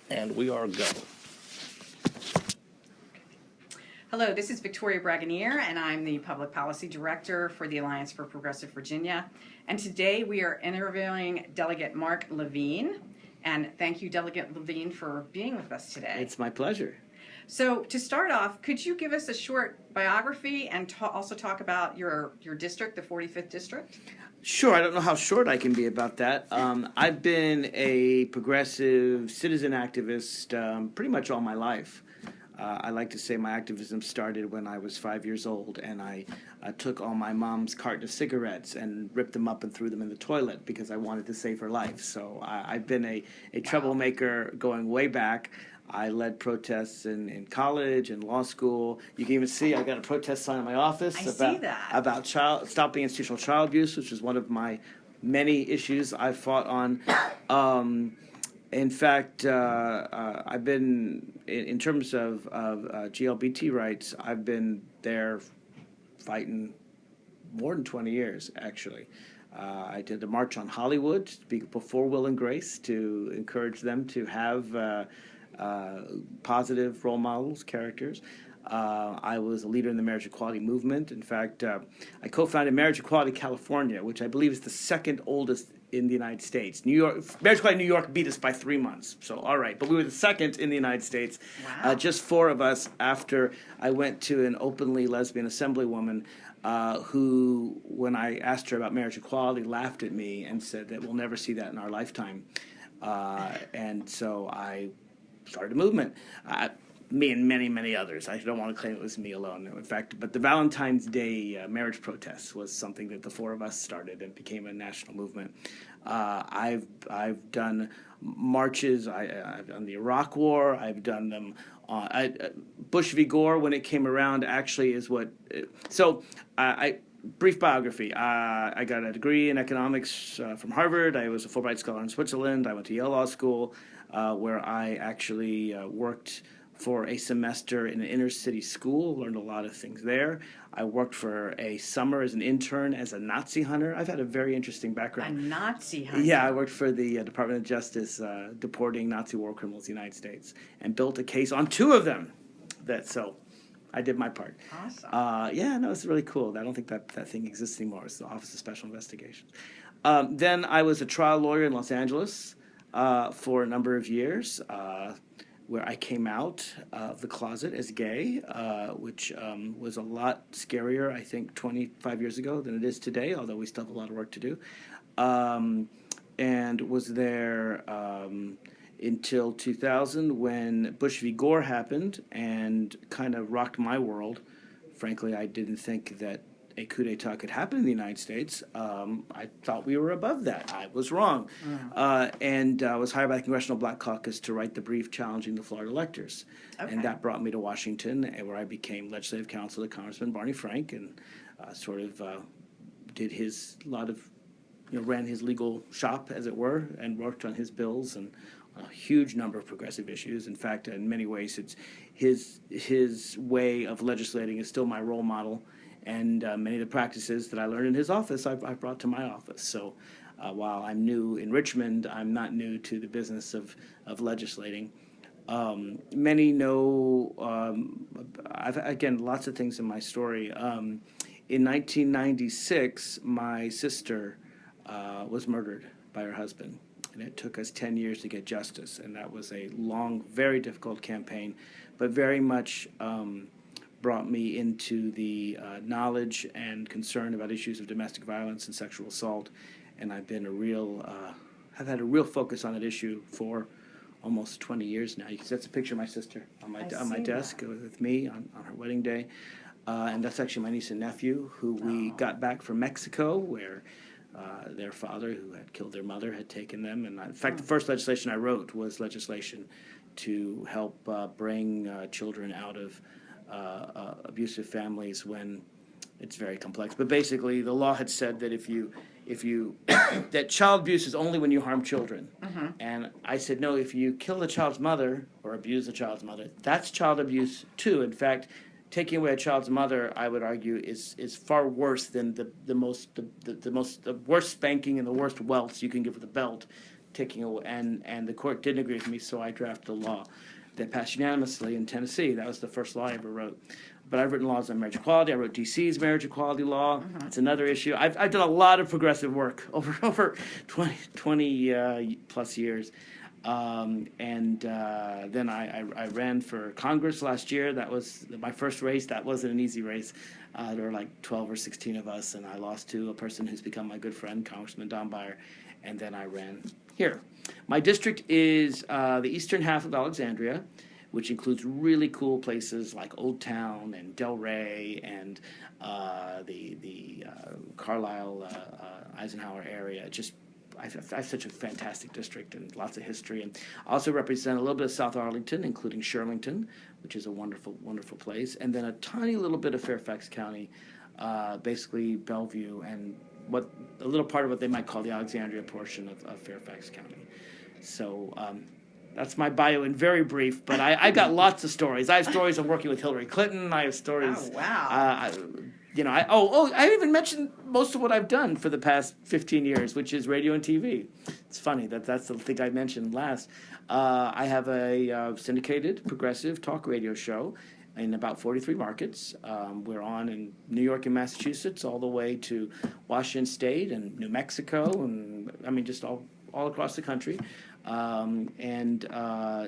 And we are go. Hello, this is Victoria Bragunier, and I'm the Public Policy Director for the Alliance for Progressive Virginia. And today we are interviewing Delegate Mark Levine. And thank you, Delegate Levine, for being with us today. It's my pleasure. So to start off, could you give us a short biography and also talk about your district, the 45th District? Sure. I don't know how short I can be about that. I've been a progressive citizen activist pretty much all my life. I like to say my activism started when I was 5 years old, and I took all my mom's carton of cigarettes and ripped them up and threw them in the toilet because I wanted to save her life. So I've been a troublemaker going way back. I led protests in college and law school. You can even see I got a protest sign in my office about stopping institutional child abuse, which is one of my many issues I fought on. In fact, I've been, in terms of GLBT rights, I've been there fighting more than 20 years, actually. I did a march on Hollywood before Will and Grace to encourage them to have positive role models, characters. I was a leader in the marriage equality movement. In fact, I co-founded Marriage Equality California, which I believe is the second oldest in the United States. Marriage Equality New York beat us by 3 months, so all right. But we were the second in the United States. Wow. Just 4 of us after I went to an openly lesbian assemblywoman who, when I asked her about marriage equality, laughed at me and said that we'll never see that in our lifetime. And so I started a movement. Me and many, many others. I don't want to claim it was me alone, in fact. But the Valentine's Day marriage protest was something that the 4 of us started and became a national movement. I've done marches. I've done the Iraq War. I've done them. Bush v. Gore, when it came around, actually is what. Brief biography. I got a degree in economics from Harvard. I was a Fulbright Scholar in Switzerland. I went to Yale Law School, where I actually worked for a semester in an inner city school, learned a lot of things there. I worked for a summer as an intern as a Nazi hunter. I've had a very interesting background. A Nazi hunter? Yeah, I worked for the Department of Justice deporting Nazi war criminals in the United States and built a case on 2 of them. So I did my part. Awesome. It's really cool. I don't think that thing exists anymore. It's the Office of Special Investigations. Then I was a trial lawyer in Los Angeles for a number of years, where I came out of the closet as gay, which was a lot scarier, I think, 25 years ago than it is today, although we still have a lot of work to do. And was there until 2000 when Bush v. Gore happened and kind of rocked my world. Frankly, I didn't think that a coup d'etat could happen in the United States. I thought we were above that. I was wrong. And I was hired by the Congressional Black Caucus to write the brief challenging the Florida electors. Okay. And that brought me to Washington, where I became legislative counsel to Congressman Barney Frank and did ran his legal shop, as it were, and worked on his bills and a huge number of progressive issues. In fact, in many ways, it's his way of legislating is still my role model. And many of the practices that I learned in his office, I've brought to my office. So while I'm new in Richmond, I'm not new to the business of legislating. Many know, lots of things in my story. In 1996, my sister was murdered by her husband. And it took us 10 years to get justice. And that was a long, very difficult campaign, but very much brought me into the knowledge and concern about issues of domestic violence and sexual assault, and I've been have had a real focus on that issue for almost 20 years now. That's a picture of my sister on my desk with me on her wedding day, and that's actually my niece and nephew who we got back from Mexico, where their father, who had killed their mother, had taken them. And in fact, the first legislation I wrote was legislation to help bring children out of abusive families when it's very complex. But basically, the law had said that if you that child abuse is only when you harm children. Mm-hmm. And I said, no, if you kill the child's mother or abuse the child's mother, that's child abuse too. In fact, taking away a child's mother, I would argue, is far worse than the worst spanking and the worst welts you can give with a belt taking away, and the court didn't agree with me, so I drafted a law that passed unanimously in Tennessee. That was the first law I ever wrote. But I've written laws on marriage equality. I wrote D.C.'s marriage equality law. It's another issue. I've done a lot of progressive work over 20 plus years. Then I ran for Congress last year. That was my first race. That wasn't an easy race. There were like 12 or 16 of us, and I lost to a person who's become my good friend, Congressman Don Beyer. And then I ran here. My district is the eastern half of Alexandria, which includes really cool places like Old Town and Delray and the Carlisle, Eisenhower area. I have such a fantastic district and lots of history. And I also represent a little bit of South Arlington, including Shirlington, which is a wonderful, wonderful place, and then a tiny little bit of Fairfax County, basically Bellevue, and a little part of what they might call the Alexandria portion of Fairfax County. So that's my bio in very brief, but I got lots of stories. I have stories of working with Hillary Clinton. I have stories. Oh, wow. I even mentioned most of what I've done for the past 15 years, which is radio and TV. It's funny that's the thing I mentioned last. I have a syndicated progressive talk radio show in about 43 markets. We're on in New York and Massachusetts, all the way to Washington State and New Mexico, and just all across the country.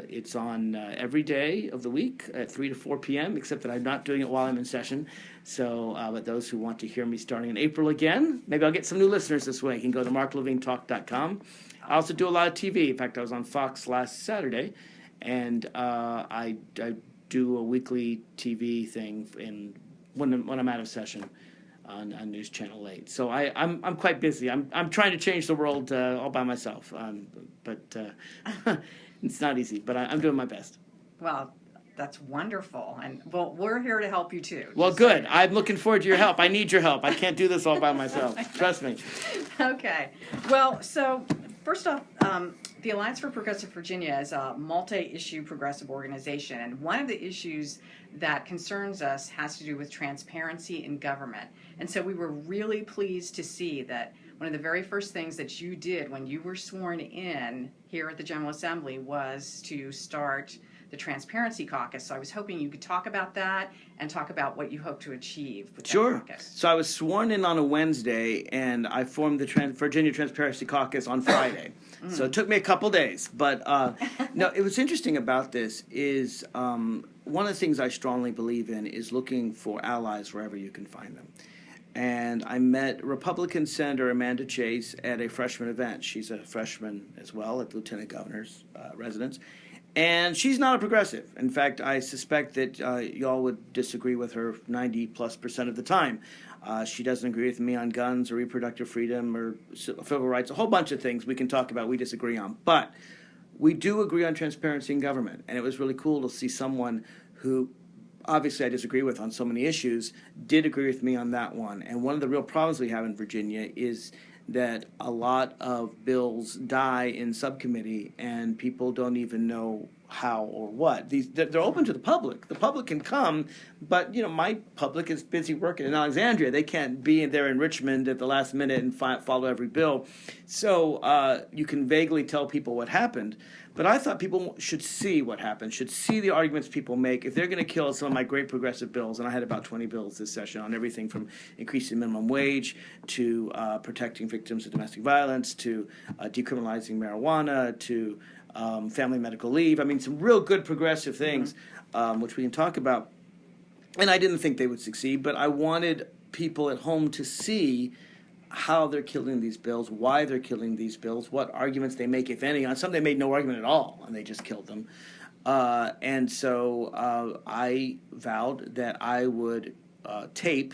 It's on every day of the week at 3 to 4 p.m., except that I'm not doing it while I'm in session. So, but those who want to hear me starting in April again, maybe I'll get some new listeners this way. You can go to marklevinetalk.com. I also do a lot of TV. In fact, I was on Fox last Saturday, and I do a weekly TV thing when I'm out of session on News Channel 8. So I'm quite busy. I'm trying to change the world all by myself, but it's not easy. But I'm doing my best. Well, that's wonderful, and we're here to help you too. Well, good. I'm looking forward to your help. I need your help. I can't do this all by myself. Trust me. Okay. Well, so first off, the Alliance for Progressive Virginia is a multi-issue progressive organization, and one of the issues that concerns us has to do with transparency in government. And so we were really pleased to see that one of the very first things that you did when you were sworn in here at the General Assembly was to start the Transparency Caucus. So I was hoping you could talk about that and talk about what you hope to achieve with that caucus. So I was sworn in on a Wednesday, and I formed the Virginia Transparency Caucus on Friday. So it took me a couple days. But no, it was interesting about this is one of the things I strongly believe in is looking for allies wherever you can find them. And I met Republican Senator Amanda Chase at a freshman event. She's a freshman as well at the Lieutenant Governor's residence. And she's not a progressive. In fact, I suspect that y'all would disagree with her 90+% of the time. She doesn't agree with me on guns or reproductive freedom or civil rights, a whole bunch of things we can talk about we disagree on. But we do agree on transparency in government. And it was really cool to see someone who obviously I disagree with on so many issues did agree with me on that one. And one of the real problems we have in Virginia is that a lot of bills die in subcommittee and people don't even know how or what. They're open to the public. The public can come, but my public is busy working in Alexandria. They can't be there in Richmond at the last minute and follow every bill. So you can vaguely tell people what happened. But I thought people should see what happened, should see the arguments people make. If they're going to kill some of my great progressive bills, and I had about 20 bills this session on everything from increasing minimum wage to protecting victims of domestic violence to decriminalizing marijuana to family medical leave. I mean, some real good progressive things, which we can talk about. And I didn't think they would succeed, but I wanted people at home to see how they're killing these bills, why they're killing these bills, what arguments they make, if any. On some, they made no argument at all, and they just killed them. And so I vowed that I would videotape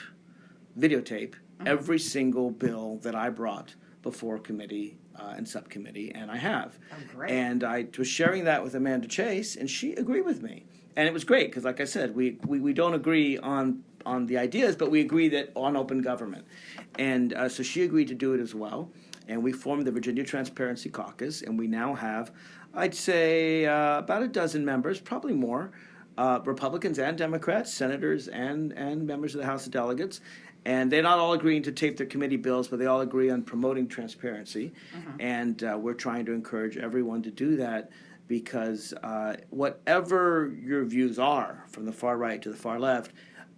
every single bill that I brought before committee and subcommittee, and I have. Oh, great. And I was sharing that with Amanda Chase, and she agreed with me. And it was great, because like I said, we don't agree on the ideas, but we agree that on open government. And so she agreed to do it as well. And we formed the Virginia Transparency Caucus, and we now have, I'd say, about a dozen members, probably more, Republicans and Democrats, senators and members of the House of Delegates. And they're not all agreeing to tape their committee bills, but they all agree on promoting transparency. And we're trying to encourage everyone to do that because whatever your views are, from the far right to the far left,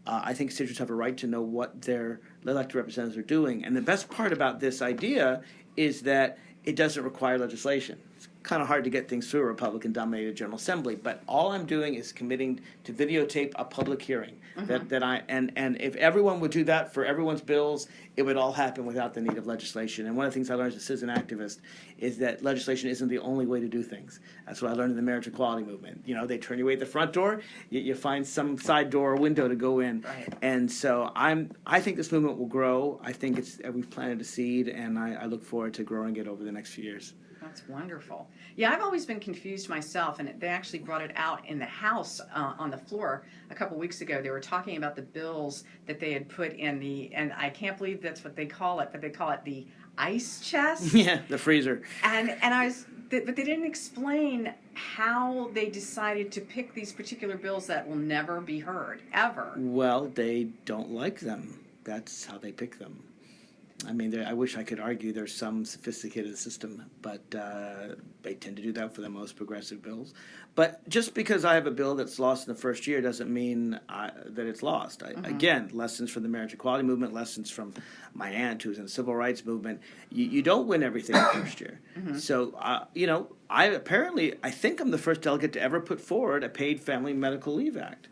I think constituents have a right to know what their elected representatives are doing. And the best part about this idea is that it doesn't require legislation. It's kind of hard to get things through a Republican-dominated General Assembly, but all I'm doing is committing to videotape a public hearing. And if everyone would do that for everyone's bills, it would all happen without the need of legislation. And one of the things I learned as a citizen activist is that legislation isn't the only way to do things. That's what I learned in the marriage equality movement. You know, they turn you away at the front door, you find some side door or window to go in. Right. And so I think this movement will grow. I think we've planted a seed, and I look forward to growing it over the next few years. That's wonderful. Yeah, I've always been confused myself, and they actually brought it out in the House on the floor a couple weeks ago. They were talking about the bills that they had put in and I can't believe that's what they call it, but they call it the ice chest. Yeah, the freezer. But they didn't explain how they decided to pick these particular bills that will never be heard, ever. Well, they don't like them. That's how they pick them. I mean, I wish I could argue there's some sophisticated system, but they tend to do that for the most progressive bills. But just because I have a bill that's lost in the first year doesn't mean that it's lost. Again, lessons from the marriage equality movement, lessons from my aunt who's in the civil rights movement. You don't win everything the first year. So, I think I'm the first delegate to ever put forward a paid family medical leave act.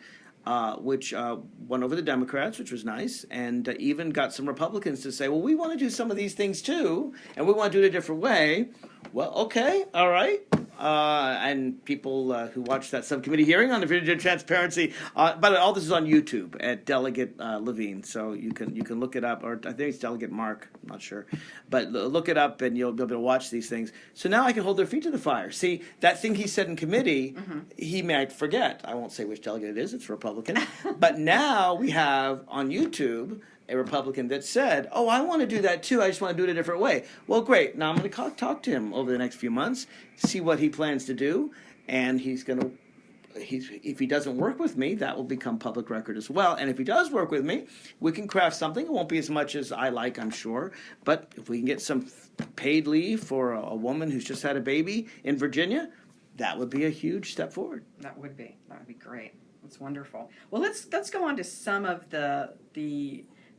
Which won over the Democrats, which was nice, and even got some Republicans to say, well, we want to do some of these things too, and we want to do it a different way. Well, okay, all right. And people who watched that subcommittee hearing on the video transparency, but all this is on YouTube at Delegate Levine, so you can look it up, or I think it's Delegate Mark, I'm not sure, but look it up and you'll be able to watch these things. So now I can hold their feet to the fire. See, that thing he said in committee, he might forget. I won't say which delegate it is, it's a Republican, but now we have on YouTube a Republican that said, oh, I want to do that too, I just want to do it a different way. Well, great. Now I'm going to talk to him over the next few months, see what he plans to do, and if he doesn't work with me, that will become public record as well. And if he does work with me, we can craft something. It won't be as much as I like, I'm sure, but if we can get some paid leave for a woman who's just had a baby in Virginia, that would be a huge step forward. That would be great. That's wonderful. Well, let's go on to some of the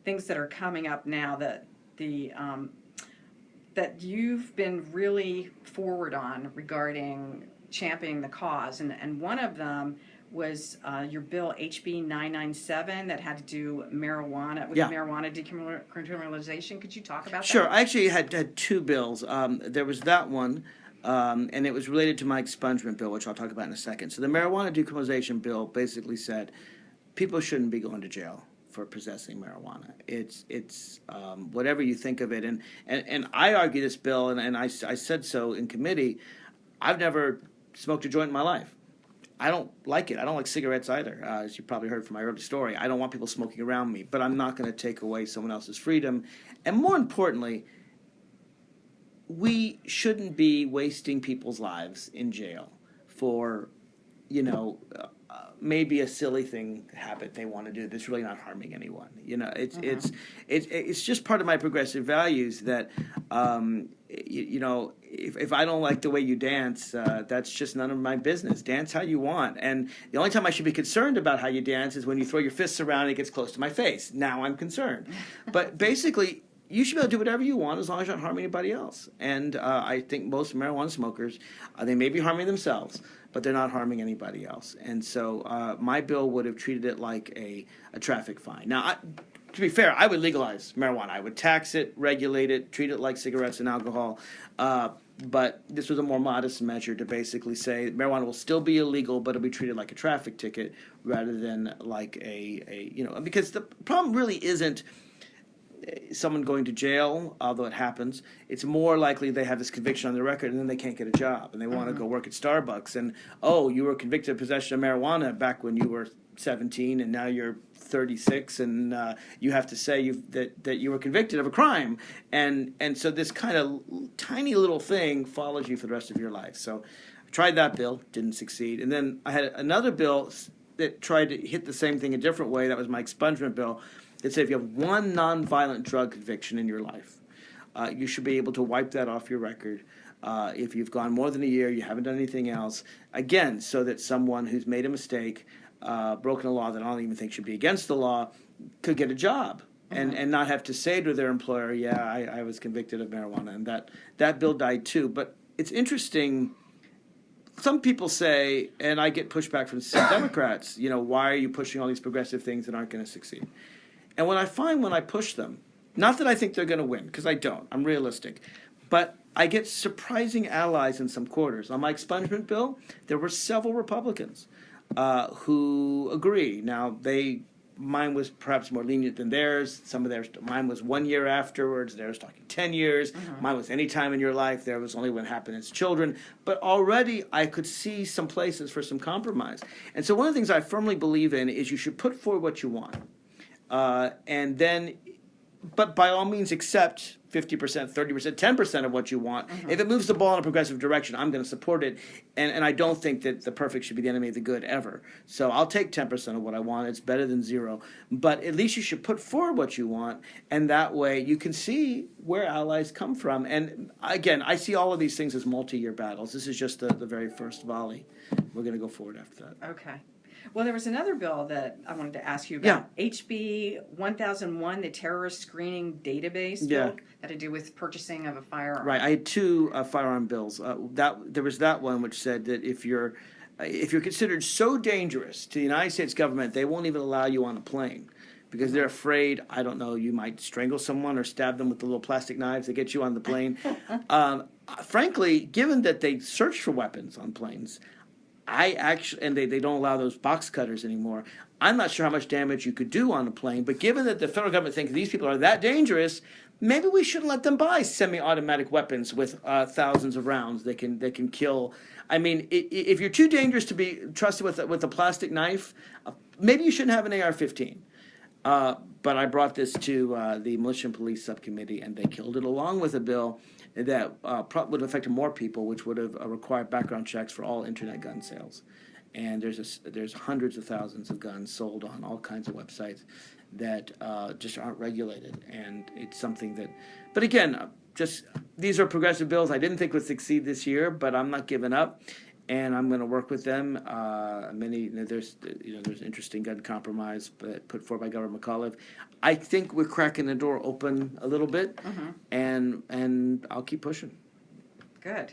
things that are coming up now that that you've been really forward on regarding championing the cause, and one of them was your bill HB 997 that had to do marijuana decriminalization. Could you talk about that? Sure. I actually had two bills. There was that one. And it was related to my expungement bill, which I'll talk about in a second. So the marijuana decriminalization bill basically said people shouldn't be going to jail for possessing marijuana. It's whatever you think of it. And I argue this bill, and I said so in committee, I've never smoked a joint in my life. I don't like it. I don't like cigarettes either, as you probably heard from my early story. I don't want people smoking around me, but I'm not going to take away someone else's freedom. And more importantly, we shouldn't be wasting people's lives in jail for, maybe a silly habit they want to do that's really not harming anyone. It's just part of my progressive values that, if I don't like the way you dance, that's just none of my business. Dance how you want. And the only time I should be concerned about how you dance is when you throw your fists around and it gets close to my face. Now I'm concerned. But basically, you should be able to do whatever you want as long as you're not harming anybody else. And I think most marijuana smokers, they may be harming themselves, but they're not harming anybody else. And so my bill would have treated it like a traffic fine. Now, to be fair, I would legalize marijuana. I would tax it, regulate it, treat it like cigarettes and alcohol. But this was a more modest measure to basically say marijuana will still be illegal, but it'll be treated like a traffic ticket rather than like because the problem really isn't someone going to jail, although it happens. It's more likely they have this conviction on their record and then they can't get a job and they want to go work at Starbucks and, you were convicted of possession of marijuana back when you were 17 and now you're 36 and you have to say that you were convicted of a crime. And so this kind of tiny little thing follows you for the rest of your life. So I tried that bill, didn't succeed. And then I had another bill that tried to hit the same thing a different way. That was my expungement bill. that said if you have one nonviolent drug conviction in your life, you should be able to wipe that off your record. If you've gone more than a year, you haven't done anything else, again, so that someone who's made a mistake, broken a law that I don't even think should be against the law, could get a job and not have to say to their employer, yeah, I was convicted of marijuana. And that bill died too. But it's interesting. Some people say, and I get pushback from some Democrats, why are you pushing all these progressive things that aren't going to succeed? And what I find when I push them, not that I think they're going to win, because I don't. I'm realistic. But I get surprising allies in some quarters. On my expungement bill, there were several Republicans who agree. Now, mine was perhaps more lenient than theirs. Mine was 1 year afterwards. Theirs talking 10 years. Mine was any time in your life. There was only when it happened as children. But already I could see some places for some compromise. And so one of the things I firmly believe in is you should put forward what you want. But by all means accept 50%, 30%, 10% of what you want. If it moves the ball in a progressive direction, I'm going to support it. And I don't think that the perfect should be the enemy of the good ever. So I'll take 10% of what I want. It's better than zero. But at least you should put forward what you want. And that way you can see where allies come from. And again, I see all of these things as multi-year battles. This is just the very first volley. We're going to go forward after that. Okay. Well, there was another bill that I wanted to ask you about. Yeah. HB 1001, the terrorist screening database Yeah. bill, that had to do with purchasing of a firearm. Right. I had two firearm bills. There was that one which said that if you're considered so dangerous to the United States government, they won't even allow you on a plane because they're afraid, I don't know, you might strangle someone or stab them with the little plastic knives that get you on the plane. Frankly, given that they search for weapons on planes, and they don't allow those box cutters anymore. I'm not sure how much damage you could do on a plane, but given that the federal government thinks these people are that dangerous, maybe we shouldn't let them buy semi-automatic weapons with thousands of rounds that can kill. I mean, if you're too dangerous to be trusted with a plastic knife, maybe you shouldn't have an AR-15. But I brought this to the Militia and Police Subcommittee, and they killed it along with a bill that would have affected more people, which would have required background checks for all internet gun sales. And there's hundreds of thousands of guns sold on all kinds of websites that just aren't regulated. And it's something that, but again, these are progressive bills I didn't think would succeed this year, but I'm not giving up. And I'm going to work with them. There's interesting gun compromise put forward by Governor McAuliffe. I think we're cracking the door open a little bit, and I'll keep pushing. Good.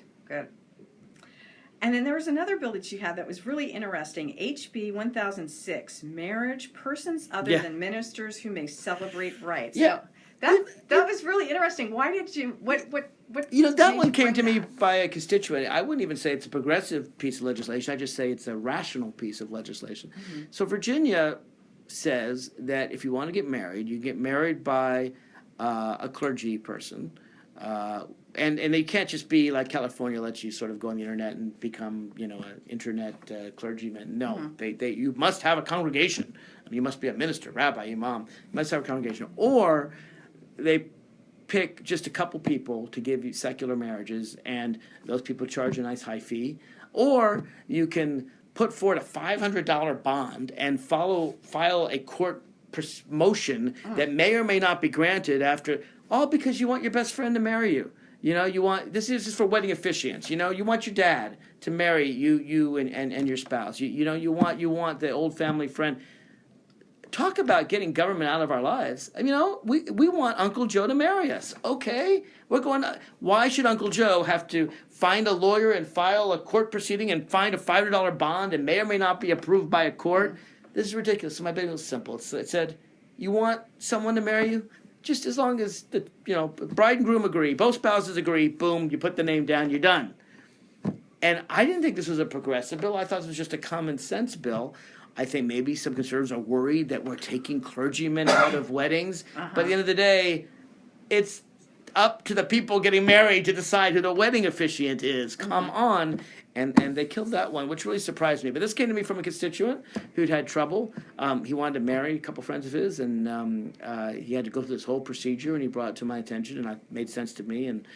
And then there was another bill that you had that was really interesting. HB 1006, marriage, persons other than ministers who may celebrate rights. Yeah. So that was really interesting. Why did you, what that one came to me by a constituent. I wouldn't even say it's a progressive piece of legislation. I just say it's a rational piece of legislation. So Virginia says that if you want to get married, you get married by a clergy person. And they can't just be like California lets you sort of go on the internet and become, an internet clergyman. No, you must have a congregation. You must be a minister, rabbi, imam. You must have a congregation. Or they pick just a couple people to give you secular marriages, and those people charge a nice high fee. Or you can put forward a $500 bond and file a court motion that may or may not be granted all because you want your best friend to marry you. This is just for wedding officiants. You want your dad to marry you and your spouse. You want the old family friend. Talk about getting government out of our lives. We want Uncle Joe to marry us. Okay, why should Uncle Joe have to find a lawyer and file a court proceeding and find a $500 bond and may or may not be approved by a court? This is ridiculous. So my bill was simple. It said, you want someone to marry you? Just as long as the bride and groom agree, both spouses agree, boom, you put the name down, you're done. And I didn't think this was a progressive bill. I thought this was just a common sense bill. I think maybe some conservatives are worried that we're taking clergymen out of weddings. But at the end of the day, it's up to the people getting married to decide who the wedding officiant is. Come on. And they killed that one, which really surprised me. But this came to me from a constituent who'd had trouble. He wanted to marry a couple friends of his, and he had to go through this whole procedure, and he brought it to my attention, and it made sense to me. And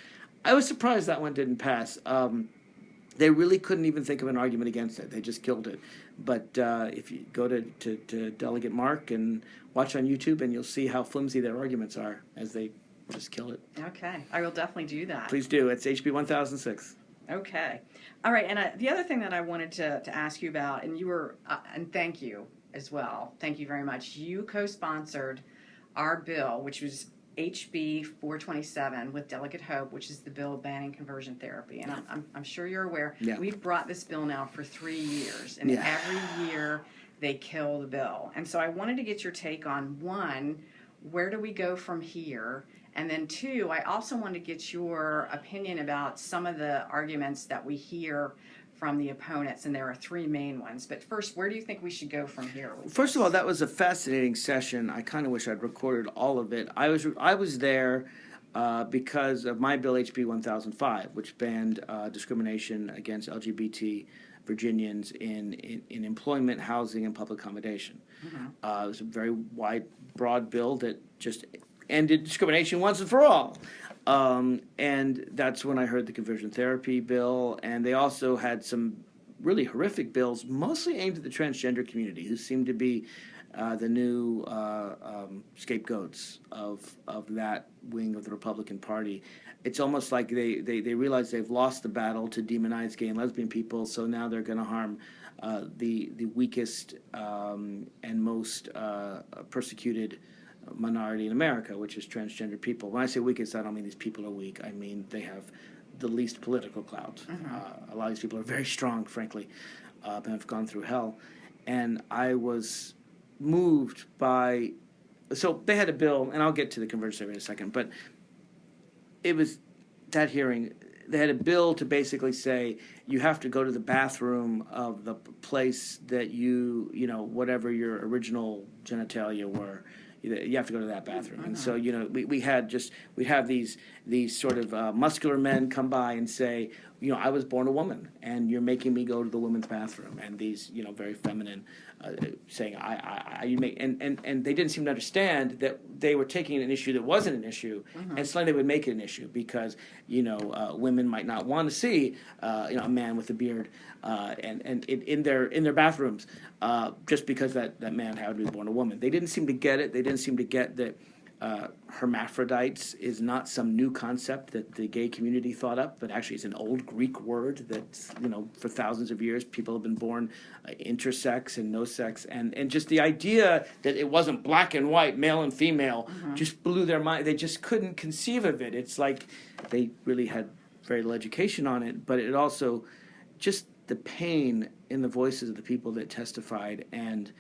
I was surprised that one didn't pass. They really couldn't even think of an argument against it. They just killed it. But if you go to Delegate Mark and watch on YouTube, and you'll see how flimsy their arguments are as they just kill it. Okay, I will definitely do that. Please do. It's HB 1006. Okay. All right, and the other thing that I wanted to ask you about, and you were, and thank you as well. Thank you very much. You co-sponsored our bill, which was HB 427 with Delegate Hope, which is the bill banning conversion therapy. And I'm sure you're aware, we've brought this bill now for 3 years, and every year they kill the bill. And so I wanted to get your take on, one, where do we go from here? And then two, I also wanted to get your opinion about some of the arguments that we hear from the opponents, and there are three main ones. But first, where do you think we should go from here? First of all, that was a fascinating session. I kind of wish I'd recorded all of it. I was there because of my bill, HB 1005, which banned discrimination against LGBT Virginians in employment, housing, and public accommodation. It was a very wide, broad bill that just ended discrimination once and for all. And that's when I heard the conversion therapy bill, and they also had some really horrific bills, mostly aimed at the transgender community, who seem to be the new scapegoats of that wing of the Republican Party. It's almost like they realize they've lost the battle to demonize gay and lesbian people, so now they're going to harm the weakest and most persecuted minority in America, which is transgender people. When I say weakest, I don't mean these people are weak. I mean they have the least political clout. A lot of these people are very strong, frankly, and have gone through hell. And I was moved by... So they had a bill, and I'll get to the conversion therapy in a second, but it was that hearing. They had a bill to basically say you have to go to the bathroom of the place that you know, whatever your original genitalia were. You have to go to that bathroom. And so, you know, we'd have these sort of muscular men come by and say, you know, I was born a woman, and you're making me go to the women's bathroom. And these, you know, very feminine, saying, you make, and they didn't seem to understand that they were taking an issue that wasn't an issue, and suddenly they would make it an issue because, you know, women might not want to see, you know, a man with a beard, and in their bathrooms, just because that man had to be born a woman. They didn't seem to get it. They didn't seem to get that hermaphrodites is not some new concept that the gay community thought up, but actually it's an old Greek word that, you know, for thousands of years people have been born intersex and no sex, and just the idea that it wasn't black and white, male and female, just blew their mind. They just couldn't conceive of it. It's like they really had very little education on it, but it also just the pain in the voices of the people that testified and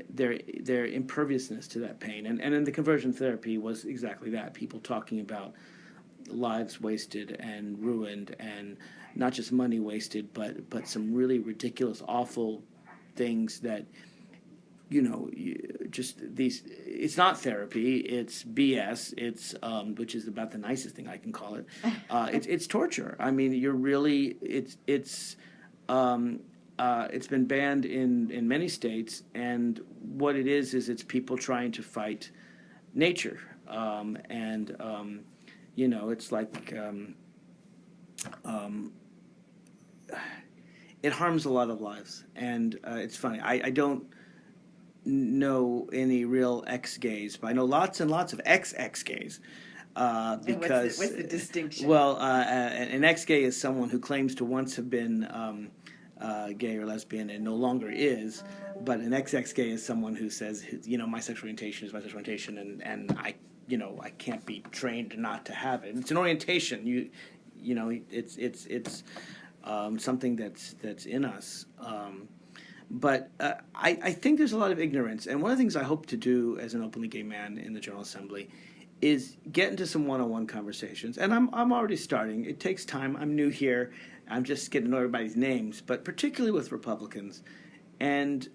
their imperviousness to that pain. And in the conversion therapy was exactly that, people talking about lives wasted and ruined, and not just money wasted, but some really ridiculous, awful things that, you know, just these, it's not therapy, it's BS, it's, which is about the nicest thing I can call it. It's torture. I mean, you're really, it's been banned in many states, and what it is it's people trying to fight nature, you know, it's like it harms a lot of lives, and it's funny. I don't know any real ex-gays, but I know lots and lots of ex-gays. Because what's the distinction? Well, an ex-gay is someone who claims to once have been gay or lesbian and no longer is, but an ex-gay is someone who says, you know, my sexual orientation is my sexual orientation, and I, you know, I can't be trained not to have it. It's an orientation. You know, it's something that's in us. But I think there's a lot of ignorance, and one of the things I hope to do as an openly gay man in the General Assembly is get into some one-on-one conversations, and I'm already starting. It takes time. I'm new here. I'm just getting to know everybody's names, but particularly with Republicans, and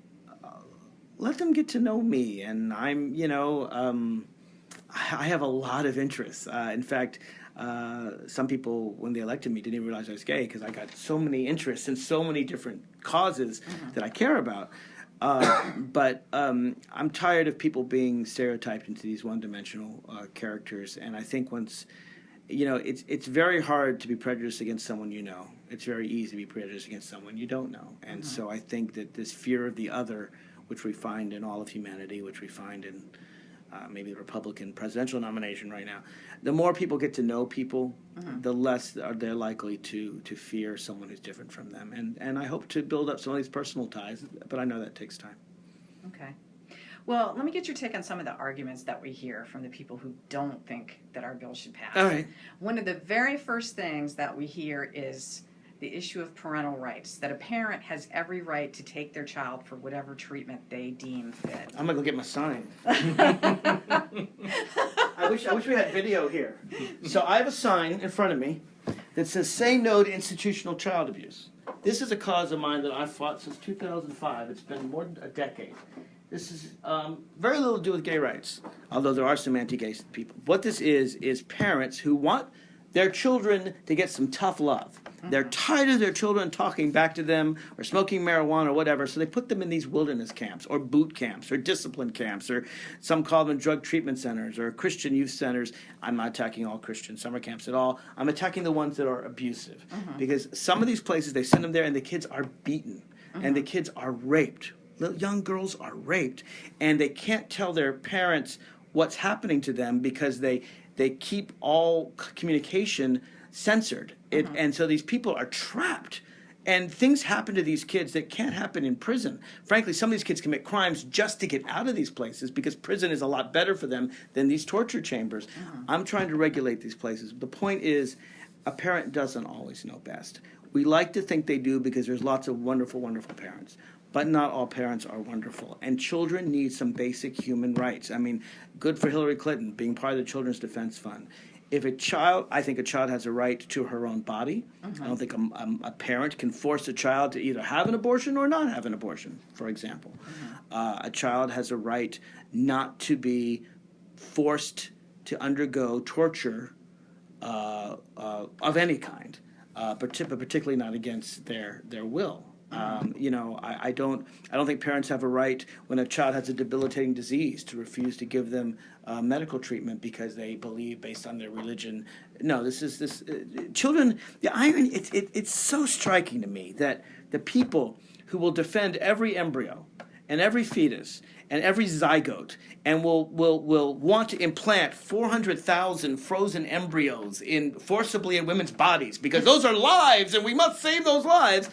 let them get to know me. And I'm, you know, I have a lot of interests. In fact, some people, when they elected me, didn't even realize I was gay because I got so many interests in so many different causes that I care about. But I'm tired of people being stereotyped into these one-dimensional characters, and I think once it's very hard to be prejudiced against someone you know. It's very easy to be prejudiced against someone you don't know. And so I think that this fear of the other, which we find in all of humanity, which we find in maybe the Republican presidential nomination right now, the more people get to know people, the less are they likely to fear someone who's different from them. And I hope to build up some of these personal ties, but I know that takes time. Okay. Well, let me get your take on some of the arguments that we hear from the people who don't think that our bill should pass. All right. One of the very first things that we hear is the issue of parental rights, that a parent has every right to take their child for whatever treatment they deem fit. I'm going to go get my sign. I wish we had video here. So I have a sign in front of me that says, "Say no to institutional child abuse." This is a cause of mine that I've fought since 2005. It's been more than a decade. This is very little to do with gay rights, although there are some anti-gay people. What this is parents who want their children to get some tough love. They're tired of their children talking back to them or smoking marijuana or whatever, so they put them in these wilderness camps or boot camps or discipline camps, or some call them drug treatment centers or Christian youth centers. I'm not attacking all Christian summer camps at all. I'm attacking the ones that are abusive, because some of these places, they send them there and the kids are beaten and the kids are raped. Little young girls are raped, and they can't tell their parents what's happening to them because they keep all communication censored. And so these people are trapped. And things happen to these kids that can't happen in prison. Frankly, some of these kids commit crimes just to get out of these places because prison is a lot better for them than these torture chambers. I'm trying to regulate these places. The point is, a parent doesn't always know best. We like to think they do because there's lots of wonderful, wonderful parents. But not all parents are wonderful. And children need some basic human rights. I mean, good for Hillary Clinton being part of the Children's Defense Fund. I think a child has a right to her own body. I don't think a parent can force a child to either have an abortion or not have an abortion, for example. A child has a right not to be forced to undergo torture of any kind, particularly not against their will. I don't think parents have a right when a child has a debilitating disease to refuse to give them medical treatment because they believe based on their religion. No, children. The irony, it's so striking to me that the people who will defend every embryo and every fetus and every zygote and will want to implant 400,000 frozen embryos forcibly in women's bodies because those are lives and we must save those lives,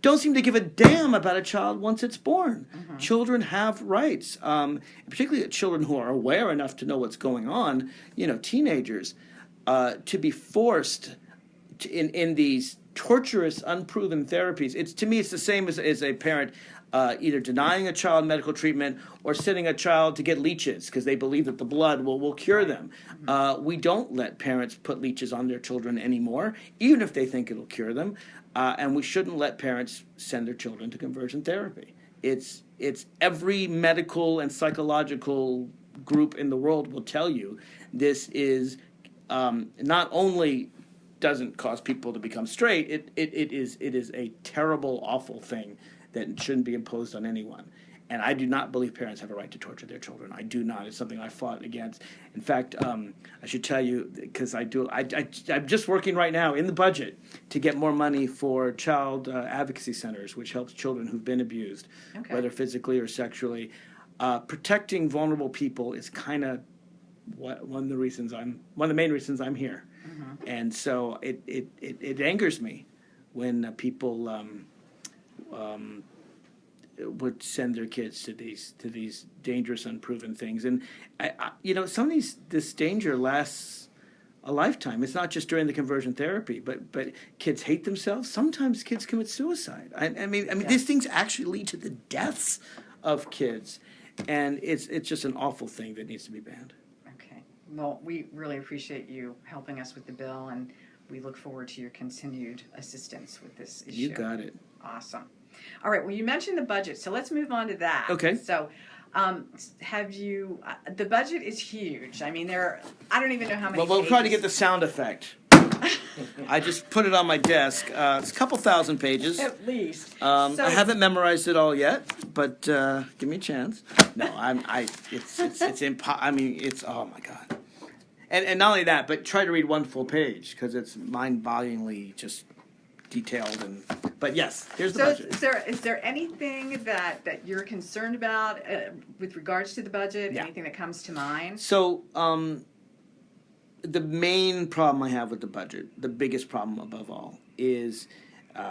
don't seem to give a damn about a child once it's born. Children have rights, particularly children who are aware enough to know what's going on, teenagers, to be forced in these torturous, unproven therapies. To me, it's the same as a parent either denying a child medical treatment or sending a child to get leeches because they believe that the blood will cure them. We don't let parents put leeches on their children anymore, even if they think it'll cure them. And we shouldn't let parents send their children to conversion therapy. It's every medical and psychological group in the world will tell you this is not only doesn't cause people to become straight, it is a terrible, awful thing that shouldn't be imposed on anyone. And I do not believe parents have a right to torture their children. I do not. It's something I fought against. In fact, I should tell you, because I'm just working right now in the budget to get more money for child advocacy centers, which helps children who've been abused, whether physically or sexually. Protecting vulnerable people is kind of one of the main reasons I'm here. And so it angers me when people would send their kids to these dangerous, unproven things. And some of this danger lasts a lifetime. It's not just during the conversion therapy, but kids hate themselves. Sometimes kids commit suicide. I mean, these things actually lead to the deaths of kids, and it's just an awful thing that needs to be banned. Okay. Well, we really appreciate you helping us with the bill, and we look forward to your continued assistance with this issue. You got it. Awesome. All right, well, you mentioned the budget, so let's move on to that. Okay. So, the budget is huge. I mean, I don't even know how many Well, we'll pages. try to get the sound effect. I just put it on my desk. It's a couple thousand pages. At least. I haven't memorized it all yet, but give me a chance. No, it's oh my God. And not only that, but try to read one full page because it's mind-bogglingly just detailed. But yes, here's the budget. Is there anything that you're concerned about with regards to the budget? Yeah. Anything that comes to mind? So the main problem I have with the budget, the biggest problem above all, is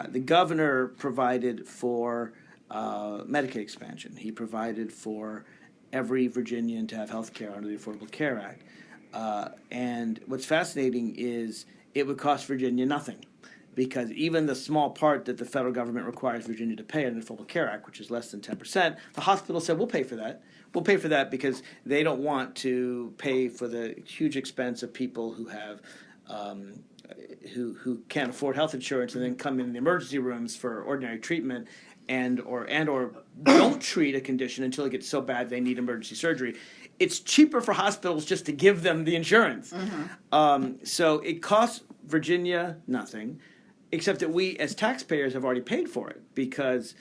the governor provided for Medicaid expansion. He provided for every Virginian to have health care under the Affordable Care Act. And what's fascinating is it would cost Virginia nothing, because even the small part that the federal government requires Virginia to pay under the Affordable Care Act, which is less than 10%, the hospital said, we'll pay for that. We'll pay for that because they don't want to pay for the huge expense of people who have who can't afford health insurance and then come in the emergency rooms for ordinary treatment and or don't treat a condition until it gets so bad they need emergency surgery. It's cheaper for hospitals just to give them the insurance. So it costs Virginia nothing, except that we as taxpayers have already paid for it because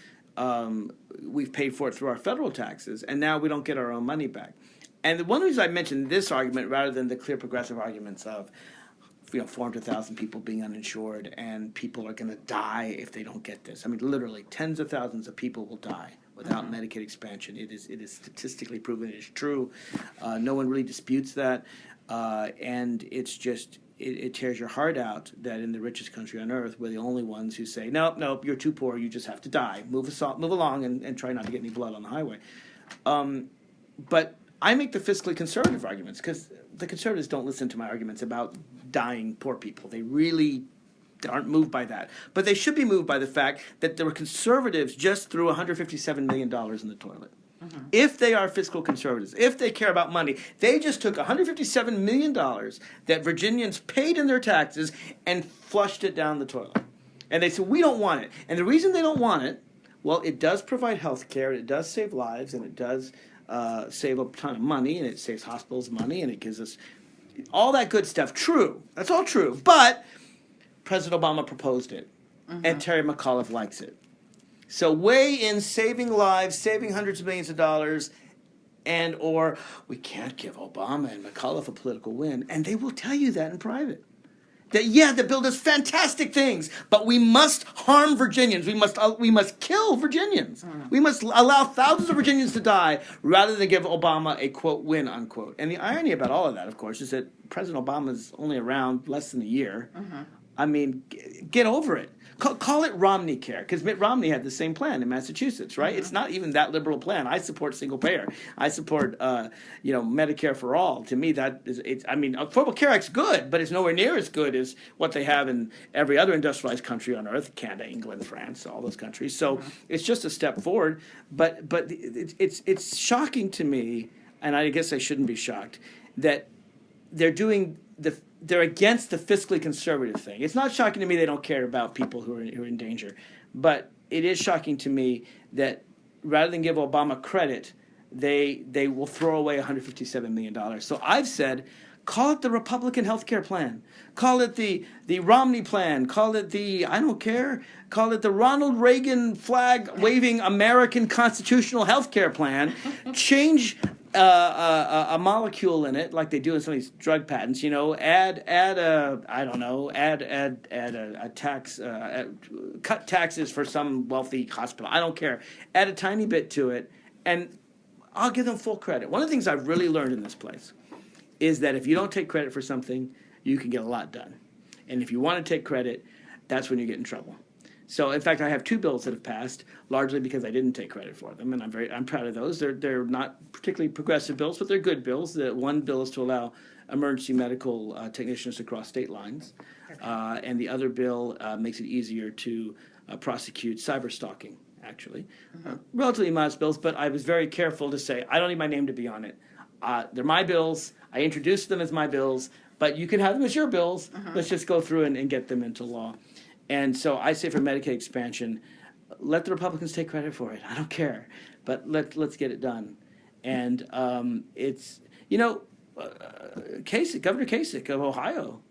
we've paid for it through our federal taxes, and now we don't get our own money back. And the one reason I mentioned this argument rather than the clear progressive arguments of 400,000 people being uninsured and people are going to die if they don't get this. I mean, literally tens of thousands of people will die without Medicaid expansion. It is statistically proven. It is true. No one really disputes that. And it's just, it tears your heart out that in the richest country on earth, we're the only ones who say, nope, you're too poor, you just have to die. Move along and try not to get any blood on the highway. But I make the fiscally conservative arguments because the conservatives don't listen to my arguments about dying poor people. They really aren't moved by that. But they should be moved by the fact that there were conservatives just threw $157 million in the toilet. If they are fiscal conservatives, if they care about money, they just took $157 million that Virginians paid in their taxes and flushed it down the toilet. And they said, we don't want it. And the reason they don't want it, well, it does provide health care, it does save lives, and it does save a ton of money, and it saves hospitals money, and it gives us all that good stuff. True. That's all true. But President Obama proposed it, and Terry McAuliffe likes it. So weigh in saving lives, saving hundreds of millions of dollars, or we can't give Obama and McAuliffe a political win. And they will tell you that in private. That, yeah, the bill does fantastic things, but we must harm Virginians. We must kill Virginians. We must allow thousands of Virginians to die rather than give Obama a, quote, win, unquote. And the irony about all of that, of course, is that President Obama's only around less than a year. I mean, get over it. Call it Romney care, because Mitt Romney had the same plan in Massachusetts, right? It's not even that liberal plan. I support single payer. I support, Medicare for all. To me, that is, Affordable Care Act's good, but it's nowhere near as good as what they have in every other industrialized country on earth, Canada, England, France, all those countries. So it's just a step forward. But it's shocking to me, and I guess I shouldn't be shocked, that they're against the fiscally conservative thing. It's not shocking to me they don't care about people who are in danger. But it is shocking to me that rather than give Obama credit, they will throw away $157 million. So I've said, call it the Republican health care plan. Call it the Romney plan. Call it I don't care, call it the Ronald Reagan flag-waving American constitutional health care plan. Change a molecule in it, like they do in some of these drug patents, add a tax, cut taxes for some wealthy hospital. I don't care. Add a tiny bit to it, and I'll give them full credit. One of the things I've really learned in this place is that if you don't take credit for something, you can get a lot done. And if you want to take credit, that's when you get in trouble. So, in fact, I have two bills that have passed, largely because I didn't take credit for them, and I'm proud of those. They're not particularly progressive bills, but they're good bills. The one bill is to allow emergency medical technicians to cross state lines, and the other bill makes it easier to prosecute cyber stalking, actually. Relatively modest bills, but I was very careful to say, I don't need my name to be on it. They're my bills. I introduced them as my bills, but you can have them as your bills. Let's just go through and get them into law. And so I say for Medicaid expansion, let the Republicans take credit for it. I don't care, but let's get it done. And it's Governor Kasich of Ohio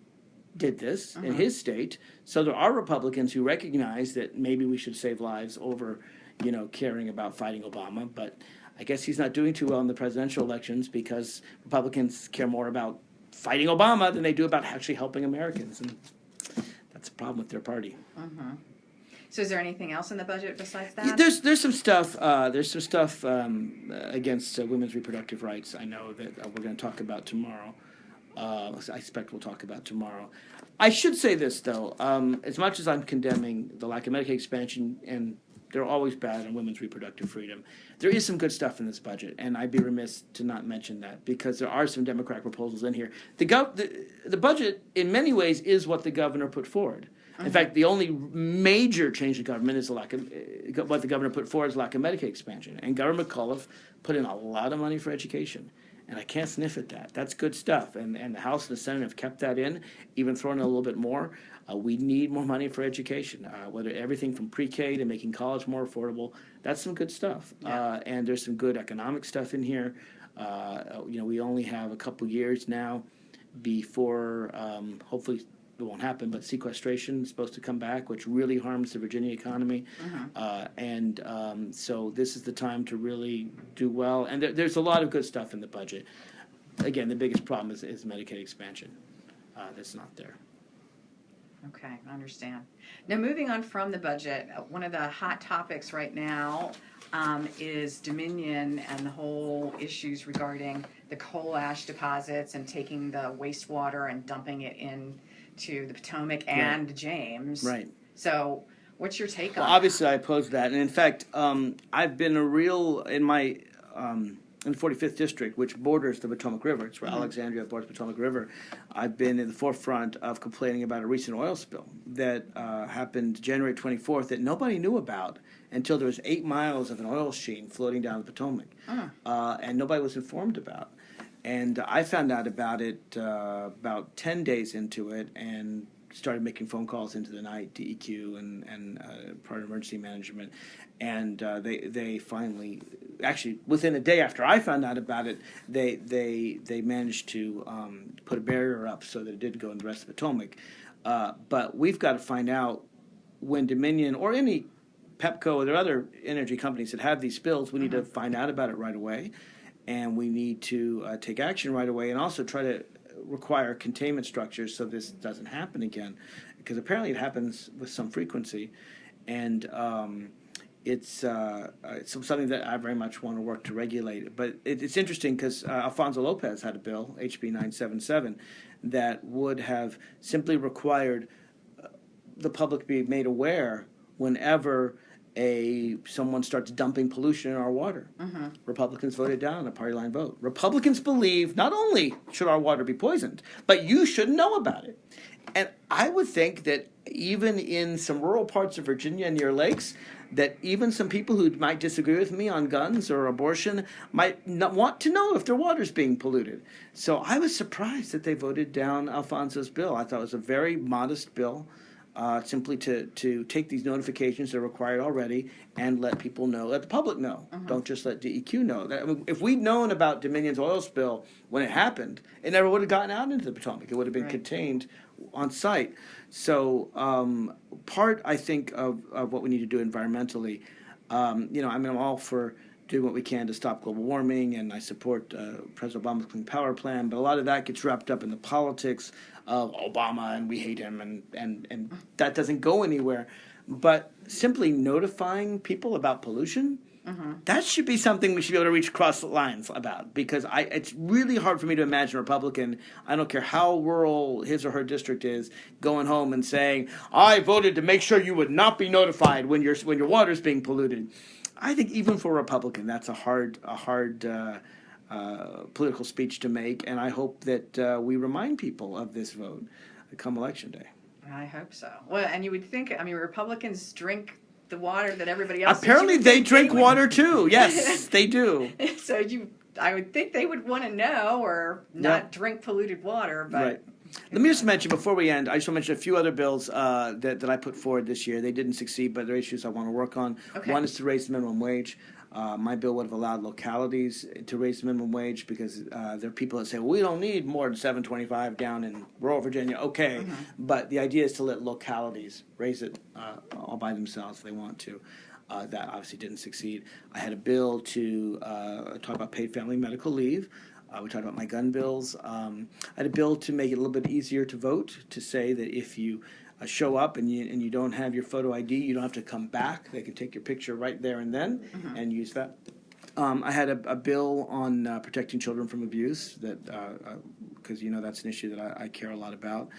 did this in his state. So there are Republicans who recognize that maybe we should save lives over, caring about fighting Obama. But I guess he's not doing too well in the presidential elections because Republicans care more about fighting Obama than they do about actually helping Americans. And that's a problem with their party. Mm-hmm. So is there anything else in the budget besides that? Yeah, there's some stuff. Against women's reproductive rights. I know that we're going to talk about tomorrow. I expect we'll talk about tomorrow. I should say this though: as much as I'm condemning the lack of Medicaid expansion, and they're always bad on women's reproductive freedom, there is some good stuff in this budget, and I'd be remiss to not mention that because there are some Democratic proposals in here. The budget, in many ways, is what the governor put forward. In fact, the only major change in government is what the governor put forward is lack of Medicaid expansion. And Governor McAuliffe put in a lot of money for education. And I can't sniff at that. That's good stuff. And the House and the Senate have kept that in, even thrown in a little bit more. We need more money for education, whether everything from pre-K to making college more affordable. That's some good stuff. Yeah. And there's some good economic stuff in here. We only have a couple years now before, hopefully, it won't happen, but sequestration is supposed to come back, which really harms the Virginia economy. So this is the time to really do well. And there's a lot of good stuff in the budget. Again, the biggest problem is Medicaid expansion. That's not there. Okay, I understand. Now, moving on from the budget, one of the hot topics right now is Dominion and the whole issues regarding the coal ash deposits and taking the wastewater and dumping it into the Potomac and James. Right. So, what's your take on Well, that? obviously, I oppose that. And in fact, I've been in the 45th District, which borders the Potomac River. It's where Alexandria borders Potomac River. I've been in the forefront of complaining about a recent oil spill that happened January 24th that nobody knew about until there was 8 miles of an oil sheen floating down the Potomac. And nobody was informed about. And I found out about it about 10 days into it and started making phone calls into the night, DEQ and part of emergency management. And they finally, actually within a day after I found out about it, they managed to put a barrier up so that it didn't go in the rest of the Potomac. But we've got to find out when Dominion or any Pepco or there are other energy companies that have these spills, we need to find out about it right away. And we need to take action right away and also try to require containment structures so this doesn't happen again. Because apparently it happens with some frequency. And it's something that I very much want to work to regulate. But it's interesting because Alfonso Lopez had a bill, HB 977, that would have simply required the public be made aware whenever someone starts dumping pollution in our water. Republicans voted down a party line vote. Republicans believe not only should our water be poisoned, but you should know about it. And I would think that even in some rural parts of Virginia near lakes, that even some people who might disagree with me on guns or abortion might not want to know if their water's being polluted. So I was surprised that they voted down Alfonso's bill. I thought it was a very modest bill. Simply to take these notifications that are required already and let people know, let the public know. Don't just let DEQ know. If we'd known about Dominion's oil spill when it happened, it never would have gotten out into the Potomac. It would have been contained on site. So part, I think, of what we need to do environmentally, I'm all for doing what we can to stop global warming, and I support President Obama's Clean Power Plan, but a lot of that gets wrapped up in the politics of Obama and we hate him, and that doesn't go anywhere. But simply notifying people about pollution, that should be something we should be able to reach across the lines about, because it's really hard for me to imagine a Republican, I don't care how rural his or her district is, going home and saying, I voted to make sure you would not be notified when your water's being polluted. I think even for a Republican, that's a hard political speech to make, and I hope that we remind people of this vote come Election Day. I hope so. Well, and you would think, Republicans drink the water that everybody else. Apparently, they drink water too. Yes, they do. So I would think they would want to know or not drink polluted water. But right. Let me just mention before we end. I just want to mention a few other bills that I put forward this year. They didn't succeed, but they're issues I want to work on. Okay. One is to raise the minimum wage. My bill would have allowed localities to raise the minimum wage because there are people that say, well, we don't need more than $7.25 down in rural Virginia. Okay, but the idea is to let localities raise it all by themselves if they want to. That obviously didn't succeed. I had a bill to talk about paid family medical leave. We talked about my gun bills. I had a bill to make it a little bit easier to vote, to say that if you show up and you don't have your photo ID, you don't have to come back. They can take your picture right there and then and use that. I had a bill on protecting children from abuse, that because that's an issue that I care a lot about,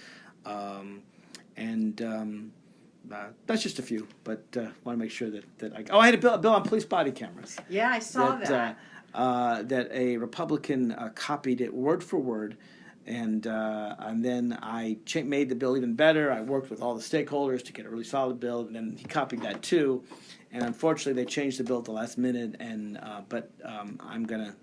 that's just a few. But want to make sure that I had a bill on police body cameras. Yeah, I saw that. That a Republican copied it word for word. And then I made the bill even better. I worked with all the stakeholders to get a really solid bill, and then he copied that too. And unfortunately, they changed the bill at the last minute. But I'm gonna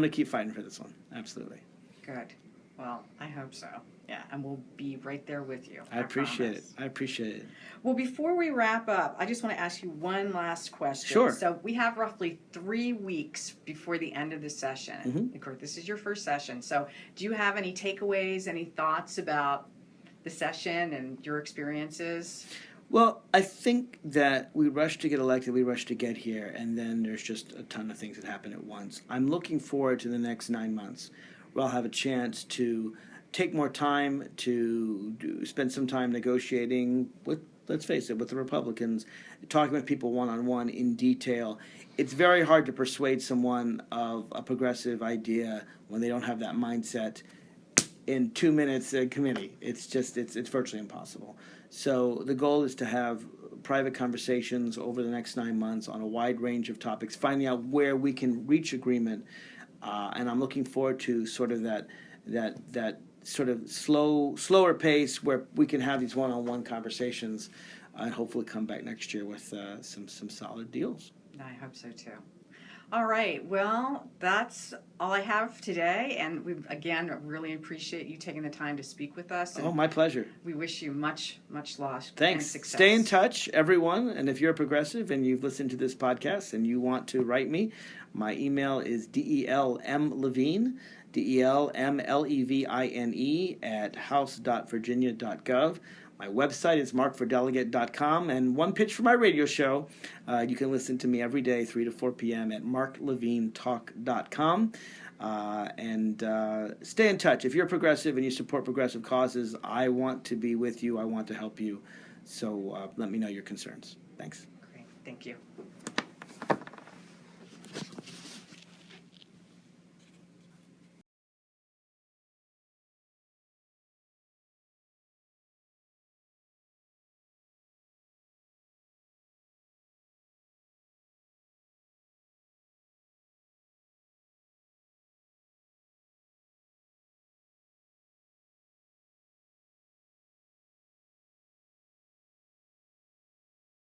keep fighting for this one. Absolutely. Good. Well, I hope so. Yeah, and we'll be right there with you. I appreciate promise. it. I appreciate it. Well, before we wrap up, I just want to ask you one last question. Sure. So we have roughly 3 weeks before the end of the session. Mm-hmm. Of course, this is your first session. So do you have any takeaways, any thoughts about the session and your experiences? Well, I think that we rush to get elected, we rush to get here, and then there's just a ton of things that happen at once. I'm looking forward to the next 9 months, where I'll have a chance to take more time to spend some time negotiating with, let's face it, with the Republicans, talking with people one-on-one in detail. It's very hard to persuade someone of a progressive idea when they don't have that mindset in 2 minutes in committee. It's virtually impossible. So the goal is to have private conversations over the next 9 months on a wide range of topics, finding out where we can reach agreement. And I'm looking forward to sort of that sort of slower pace where we can have these one-on-one conversations, and hopefully come back next year with some solid deals. I hope so too. All right. Well, that's all I have today, and we again really appreciate you taking the time to speak with us. Oh, my pleasure. We wish you much loss Thanks. and success. Stay in touch, everyone. And if you're a progressive and you've listened to this podcast and you want to write me, my email is delmlevine, delmlevine @house.virginia.gov. My website is markfordelegate.com, and one pitch for my radio show. You can listen to me every day, 3 to 4 p.m. at marklevinetalk.com. And stay in touch. If you're progressive and you support progressive causes, I want to be with you. I want to help you. So let me know your concerns. Thanks. Great. Thank you.